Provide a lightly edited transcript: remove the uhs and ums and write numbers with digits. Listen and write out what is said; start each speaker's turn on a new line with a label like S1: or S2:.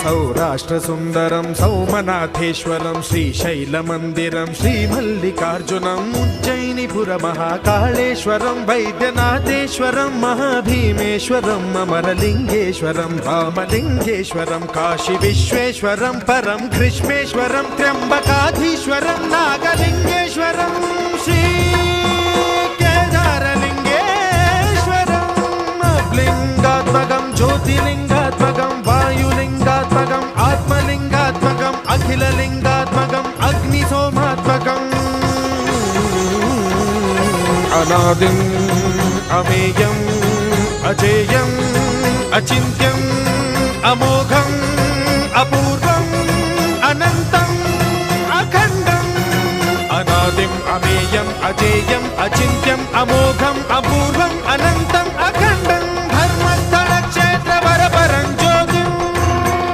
S1: सौराष्ट्रसुन्दरं सौमनाथेश्वरं श्रीशैलमन्दिरं श्रीमल्लिकार्जुनम् उज्जयिनीपुरमहाकाळेश्वरं वैद्यनाथेश्वरं महाभीमेश्वरम् अमरलिङ्गेश्वरं रामलिङ्गेश्वरं काशीविश्वेश्वरं परं ग्रीष्मेश्वरं त्र्यम्बकाधीश्वरं नागलिङ्गेश्वरं लिंगात्मकं ज्योतिलिंगात्मकं वायुलिंगात्मकं आत्मलिंगात्मकं अखिललिंगात्मकं अग्निसोमात्मकं अनादिं अमेयं अजेयं अचिन्त्यं अमोघं अपूर्वं अनन्तं अखण्डं अनादिं अमेयं अजेयं अचिन्त्यं अमोघं अपूर्वं अनन्तं अखण्डं